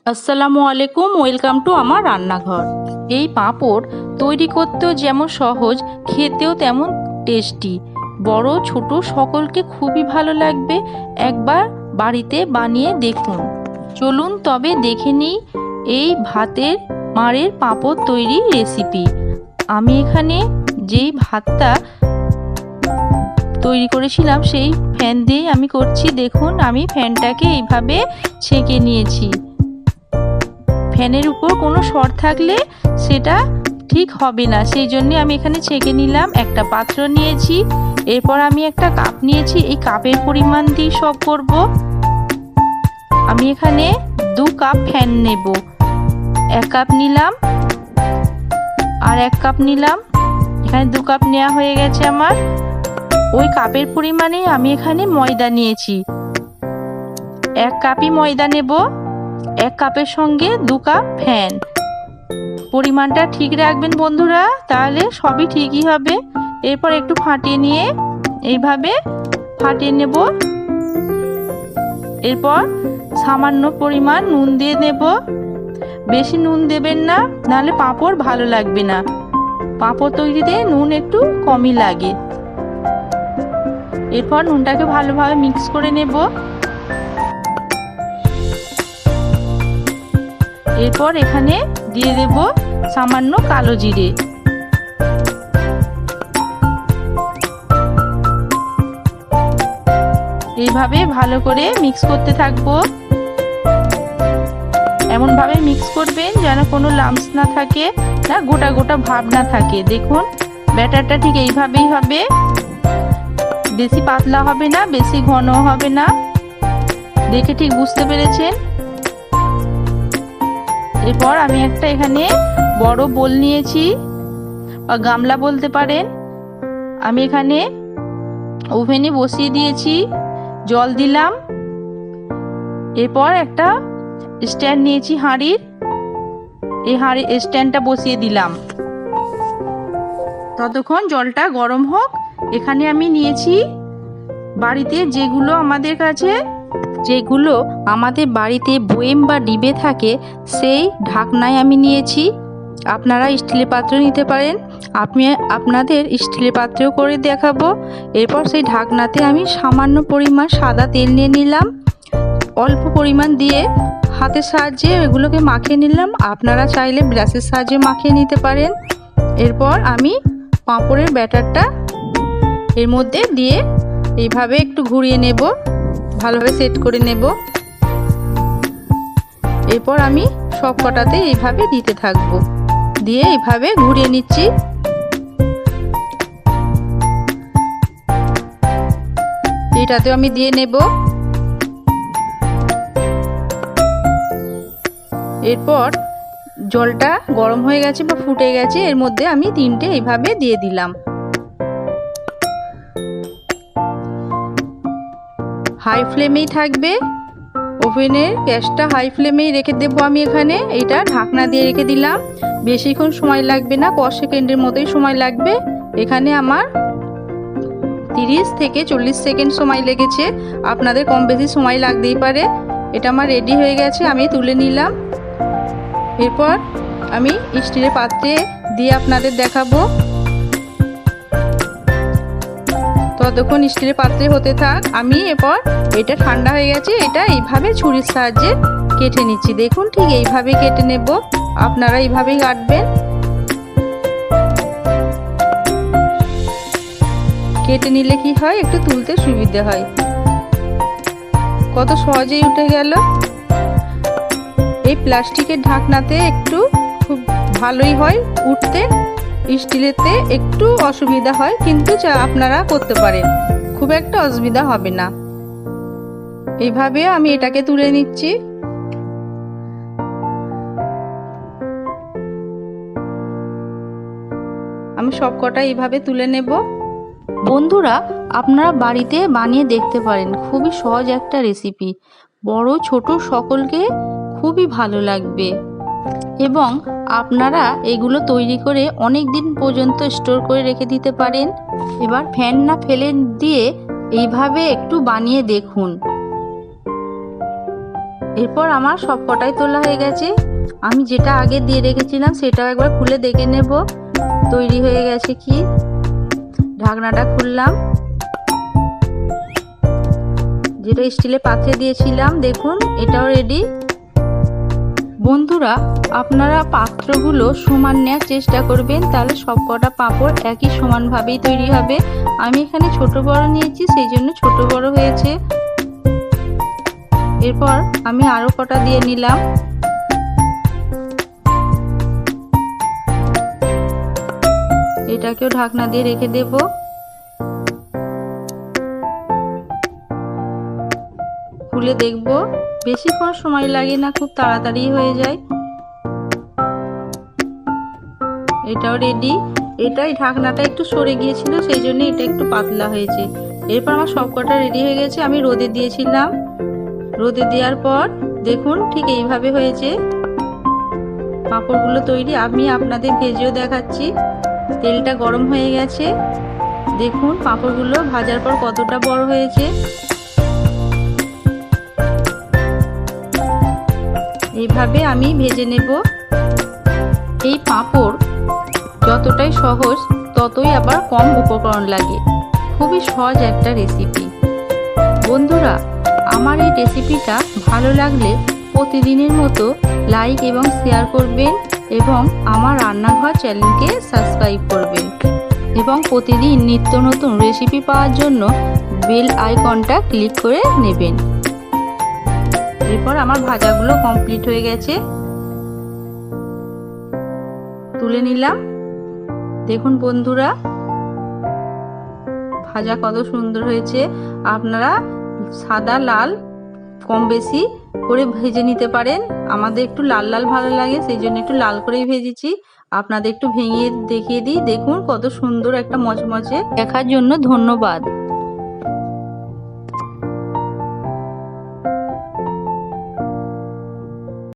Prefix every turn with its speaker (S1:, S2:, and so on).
S1: আসসালামু আলাইকুম, welcome to আমার রান্নাঘর। এই পাঁপড় তৈরি করতেও যেমন সহজ, খেতেও তেমন টেস্টি। বড় ছোট সকলকে খুবই ভালো লাগবে। একবার বাড়িতে বানিয়ে দেখুন। চলুন তবে দেখে নিই এই ভাতের মাড়ের পাঁপড় তৈরি রেসিপি। আমি এখানে যেই ভাতটা তৈরি করেছিলাম সেই ফ্যান দিয়েই আমি করছি। দেখুন, আমি ফ্যানটাকে এইভাবে ছেঁকে নিয়েছি। ফ্যানের উপর কোনো সর থাকলে সেটা ঠিক হবে না, সেই জন্য আমি এখানে ছেঁকে নিলাম। একটা পাত্র নিয়েছি, এরপর আমি একটা কাপ নিয়েছি। এই কাপের পরিমাণ দিয়ে সব করব। আমি এখানে 2 কাপ ফ্যান নেব। 1 কাপ নিলাম আর 1 কাপ নিলাম। এখানে 2 কাপ নেওয়া হয়ে গেছে আমার। ওই কাপের পরিমাণে আমি এখানে ময়দা নিয়েছি। 1 কাপই ময়দা নেব। 1 কাপের সঙ্গে 2 কাপ ফ্যান। পরিমাণটা ঠিক রাখবেন বন্ধুরা, তাহলে সবই ঠিকই হবে। এরপর একটু ফাটিয়ে নিয়ে এইভাবে ফাটিয়ে নেব। এরপর সামান্য পরিমাণ নুন দিয়ে নেব। বেশি নুন দেবেন না, নাহলে পাঁপড় ভালো লাগবে না। পাঁপড় তৈরিতে নুন একটু কমই লাগে। এরপর নুনটাকে ভালোভাবে মিক্স করে নেব। এরপর এখানে দিয়ে দেব সামান্য কালো জিরে। এইভাবে ভালো করে মিক্স করতে থাকবো। এমনভাবে মিক্স করবেন যেন কোনো লাম্পস না থাকে, না গোটা গোটা ভাব না থাকে। দেখুন, ব্যাটারটা ঠিক এইভাবেই হবে। বেশি পাতলা হবে না, বেশি ঘন হবে না। দেখে ঠিক বুঝতে পেরেছেন। এরপর আমি একটা এখানে বড় বোল নিয়েছি, বা গামলা বলতে পারেন। আমি এখানে ওভেনে বসিয়ে দিয়েছি, জল দিলাম। এরপর একটা স্ট্যান্ড নিয়েছি হাঁড়ির, এই হাঁড়ির স্ট্যান্ডটা বসিয়ে দিলাম। ততক্ষণ জলটা গরম হোক। এখানে আমি নিয়েছি বাড়িতে যেগুলো আমাদের বাড়িতে বয়েম বা ডিবে থাকে, সেই ঢাকনায় আমি নিয়েছি। আপনারা স্টিলের পাত্র নিতে পারেন। আমি আপনাদের স্টিলের পাত্রেও করে দেখাবো। এরপর সেই ঢাকনাতে আমি সামান্য পরিমাণ সাদা তেল নিয়ে নিলাম। অল্প পরিমাণ দিয়ে হাতের সাহায্যে এগুলোকে মাখিয়ে নিলাম। আপনারা চাইলে ব্রাশের সাহায্যে মাখিয়ে নিতে পারেন। এরপর আমি পাঁপড়ের ব্যাটারটা এর মধ্যে দিয়ে এইভাবে একটু ঘুরিয়ে নেব, ভালোভাবে সেট করে নেব। এরপর আমি সব কটাতে এইভাবে দিতে থাকবো, দিয়ে এইভাবে ঘুরিয়ে নিচ্ছি। এটাতেও আমি দিয়ে নেব। এরপর জলটা গরম হয়ে গেছে বা ফুটে গেছে, এর মধ্যে আমি 3টে এইভাবে দিয়ে দিলাম। হাই ফ্লেমেই থাকবে, ওভেনের গ্যাসটা হাই ফ্লেমেই রেখে দেবো আমি এখানে। এইটা ঢাকনা দিয়ে রেখে দিলাম। বেশিক্ষণ সময় লাগবে না, 10 সেকেন্ডের মতোই সময় লাগবে। এখানে আমার 30 থেকে 40 সেকেন্ড সময় লেগেছে। আপনাদের কম বেশি সময় লাগতেই পারে। এটা আমার রেডি হয়ে গেছে, আমি তুলে নিলাম। এরপর আমি স্টিলের পাত্রে দিয়ে আপনাদের দেখাবো। ততক্ষণ স্টিলের পাত্রে হতে থাক। আমি এরপর এটা ঠান্ডা হয়ে গেছে, এটা এইভাবে ছুরির সাহায্যে কেটে নিচ্ছি। দেখুন, ঠিক এইভাবে কেটে নেব। আপনারা এইভাবেই কাটবেন। কেটে নিলে কি হয়, একটু তুলতে সুবিধে হয়। কত সহজেই উঠে গেল। এই প্লাস্টিকের ঢাকনাতে একটু খুব ভালোই হয় উঠতে, স্টিলেতে একটু অসুবিধা হয়, কিন্তু আপনারা করতে পারেন, খুব একটা অসুবিধা হবে না। এইভাবে আমি এটাকে তুলে নিচ্ছি। আমি সবকটা এইভাবে তুলে নেব। বন্ধুরা, আপনারা বাড়িতে বানিয়ে দেখতে পারেন। খুবই সহজ একটা রেসিপি, বড় ছোট সকলকে খুবই ভালো লাগবে। এবং আপনারা এগুলো তৈরি করে অনেক দিন পর্যন্ত স্টোর করে রেখে দিতে পারেন। এবার ফ্যান না ফেলে দিয়ে এইভাবে একটু বানিয়ে দেখুন। এরপর আমার সব কটাই তোলা হয়ে গেছে। আমি যেটা আগে দিয়ে রেখেছিলাম সেটাও একবার খুলে দেখে নেব তৈরি হয়ে গেছে কি। ঢাকনাটা খুললাম, যেটা স্টিলের পাত্রে দিয়েছিলাম দেখুন এটাও রেডি। বন্ধুরা, আপনারা পাত্রগুলো সমান নেওয়ার চেষ্টা করবেন, তাহলে সব কটা পাঁপড় একই সমানভাবেই তৈরি হবে। আমি এখানে ছোট বড় নিয়েছি, সেই জন্য ছোট বড় হয়েছে। এরপর আমি আরো কটা দিয়ে নিলাম। এটাকেও ঢাকনা দিয়ে রেখে দেব। খুলে দেখব, বেশিক্ষণ সময় লাগে না, খুব তাড়াতাড়ি হয়ে যায়। এটাও রেডি। এটাই ঢাকনাটা একটু সরে গিয়েছিল, সেই জন্য এটা একটু পাতলা হয়েছে। এরপর আমার সবকটা রেডি হয়ে গেছে। আমি রোদে দিয়েছিলাম, রোদে দেওয়ার পর দেখুন ঠিক এইভাবে হয়েছে পাঁপড়গুলো তৈরি। আমি আপনাদের ভেজেও দেখাচ্ছি। তেলটা গরম হয়ে গেছে, দেখুন পাঁপড়গুলো ভাজার পর কতটা বড় হয়েছে। এইভাবে আমি ভেজে নেব। এই পাঁপড় যতটাই সহজ ততই আবার কম উপকরণ লাগে। খুবই সহজ একটা রেসিপি। বন্ধুরা, আমার এই রেসিপিটা ভালো লাগলে প্রতিদিনের মতো লাইক এবং শেয়ার করবেন এবং আমার রান্নাঘর চ্যানেলকে সাবস্ক্রাইব করবেন এবং প্রতিদিন নিত্য নতুন রেসিপি পাওয়ার জন্য বেল আইকনটা ক্লিক করে নেবেন। এরপর আমার ভাজাগুলো কমপ্লিট হয়ে গেছে, তুলে নিলাম। দেখুন বন্ধুরা, ভাজা কত সুন্দর হয়েছে। আপনারা সাদা লাল কম বেশি করে ভেজে নিতে পারেন। আমাদের একটু লাল লাল ভালো লাগে, সেই জন্য একটু লাল করেই ভেজেছি। আপনাদের একটু ভেঙে দেখিয়ে দিই, দেখুন কত সুন্দর একটা মচমচে। দেখার জন্য ধন্যবাদ।